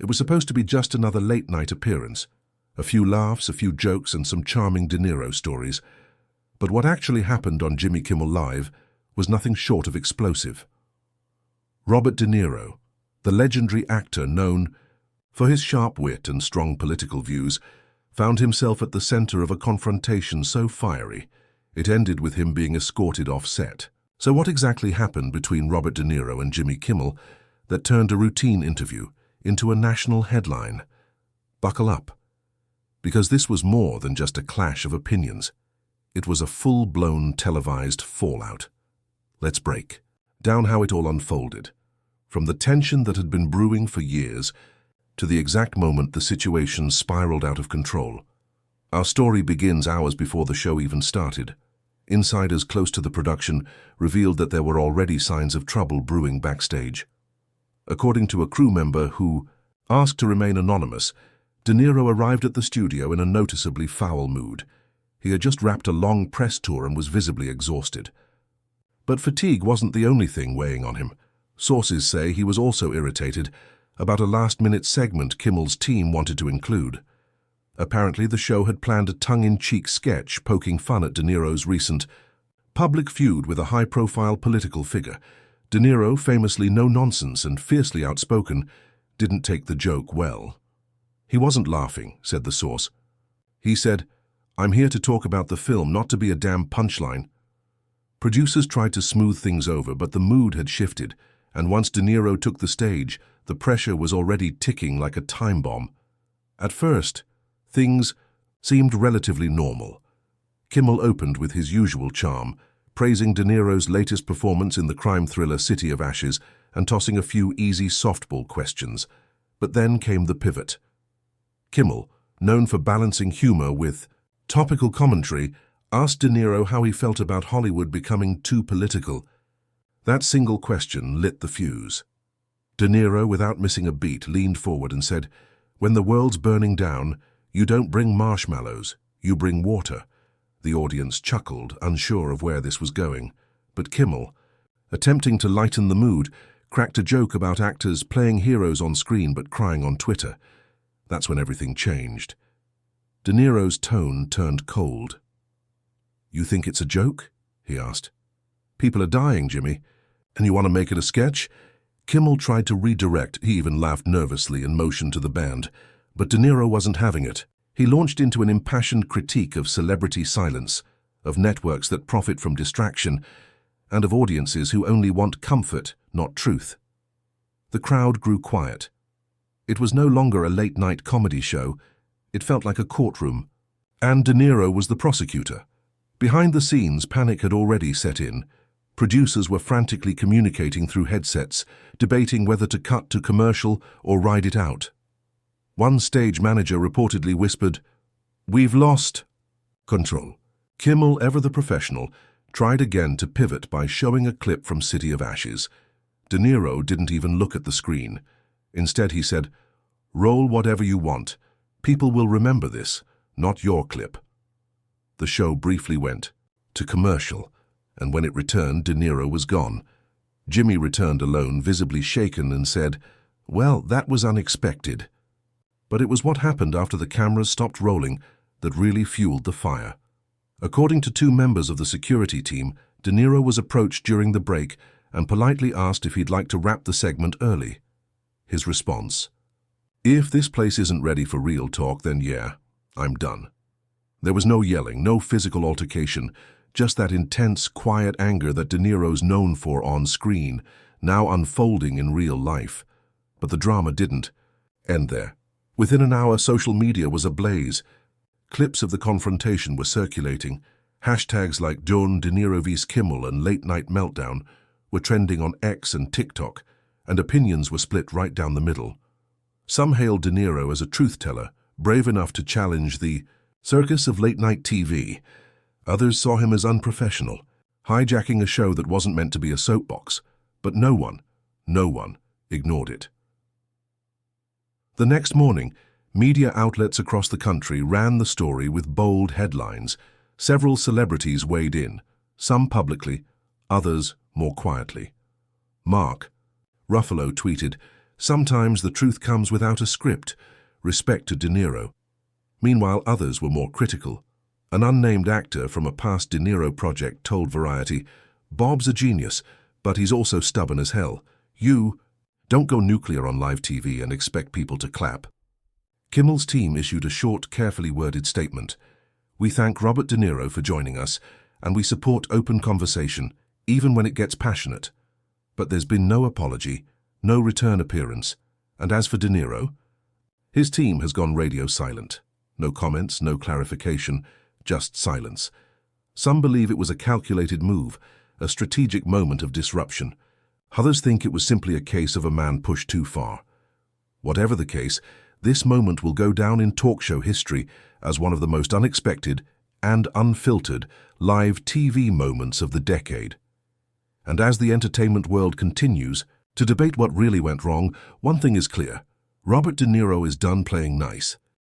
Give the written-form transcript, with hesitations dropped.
It was supposed to be just another late-night appearance. A few laughs, a few jokes, and some charming De Niro stories. But what actually happened on Jimmy Kimmel Live was nothing short of explosive. Robert De Niro, the legendary actor known for his sharp wit and strong political views, found himself at the center of a confrontation so fiery, it ended with him being escorted off set. So what exactly happened between Robert De Niro and Jimmy Kimmel that turned a routine interview into a national headline? Buckle up, because this was more than just a clash of opinions. It was a full-blown televised fallout. Let's break down how it all unfolded, from the tension that had been brewing for years to the exact moment the situation spiraled out of control. Our story begins hours before the show even started. Insiders close to the production revealed that there were already signs of trouble brewing backstage. According to a crew member who asked to remain anonymous, De Niro arrived at the studio in a noticeably foul mood. He had just wrapped a long press tour and was visibly exhausted. But fatigue wasn't the only thing weighing on him. Sources say he was also irritated about a last-minute segment Kimmel's team wanted to include. Apparently, the show had planned a tongue-in-cheek sketch poking fun at De Niro's recent public feud with a high-profile political figure. De Niro, famously no-nonsense and fiercely outspoken, didn't take the joke well. He wasn't laughing, said the source. He said, "I'm here to talk about the film, not to be a damn punchline." Producers tried to smooth things over, but the mood had shifted, and once De Niro took the stage, the pressure was already ticking like a time bomb. At first, things seemed relatively normal. Kimmel opened with his usual charm, praising De Niro's latest performance in the crime thriller City of Ashes and tossing a few easy softball questions. But then came the pivot. Kimmel, known for balancing humor with topical commentary, asked De Niro how he felt about Hollywood becoming too political. That single question lit the fuse. De Niro, without missing a beat, leaned forward and said, "When the world's burning down, you don't bring marshmallows, you bring water." The audience chuckled, unsure of where this was going. But Kimmel, attempting to lighten the mood, cracked a joke about actors playing heroes on screen but crying on Twitter. That's when everything changed. De Niro's tone turned cold. "You think it's a joke?" he asked. "People are dying, Jimmy, and you want to make it a sketch?" Kimmel tried to redirect. He even laughed nervously and motioned to the band. But De Niro wasn't having it. He launched into an impassioned critique of celebrity silence, of networks that profit from distraction, and of audiences who only want comfort, not truth. The crowd grew quiet. It was no longer a late-night comedy show. It felt like a courtroom. And De Niro was the prosecutor. Behind the scenes, panic had already set in. Producers were frantically communicating through headsets, debating whether to cut to commercial or ride it out. One stage manager reportedly whispered, "We've lost control." Kimmel, ever the professional, tried again to pivot by showing a clip from City of Ashes. De Niro didn't even look at the screen. Instead, he said, "Roll whatever you want. People will remember this, not your clip." The show briefly went to commercial, and when it returned, De Niro was gone. Jimmy returned alone, visibly shaken, and said, "Well, that was unexpected." But it was what happened after the cameras stopped rolling that really fueled the fire. According to two members of the security team, De Niro was approached during the break and politely asked if he'd like to wrap the segment early. His response, "If this place isn't ready for real talk, then yeah, I'm done." There was no yelling, no physical altercation, just that intense, quiet anger that De Niro's known for on screen, now unfolding in real life. But the drama didn't end there. Within an hour, social media was ablaze. Clips of the confrontation were circulating. Hashtags like John De Niro vs. Kimmel and Late Night Meltdown were trending on X and TikTok, and opinions were split right down the middle. Some hailed De Niro as a truth-teller, brave enough to challenge the circus of late-night TV. Others saw him as unprofessional, hijacking a show that wasn't meant to be a soapbox. But no one ignored it. The next morning, media outlets across the country ran the story with bold headlines. Several celebrities weighed in, some publicly, others more quietly. Mark Ruffalo tweeted, Sometimes the truth comes without a script. Respect to De Niro. Meanwhile, others were more critical. An unnamed actor from a past De Niro project told Variety, "Bob's a genius, but he's also stubborn as hell. Don't go nuclear on live TV and expect people to clap." Kimmel's team issued a short, carefully worded statement. "We thank Robert De Niro for joining us, and we support open conversation, even when it gets passionate. But there's been no apology, no return appearance, and as for De Niro, his team has gone radio silent. No comments, no clarification, just silence. Some believe it was a calculated move, a strategic moment of disruption. Others think it was simply a case of a man pushed too far. Whatever the case, this moment will go down in talk show history as one of the most unexpected and unfiltered live TV moments of the decade. And as the entertainment world continues to debate what really went wrong, one thing is clear: Robert De Niro is done playing nice.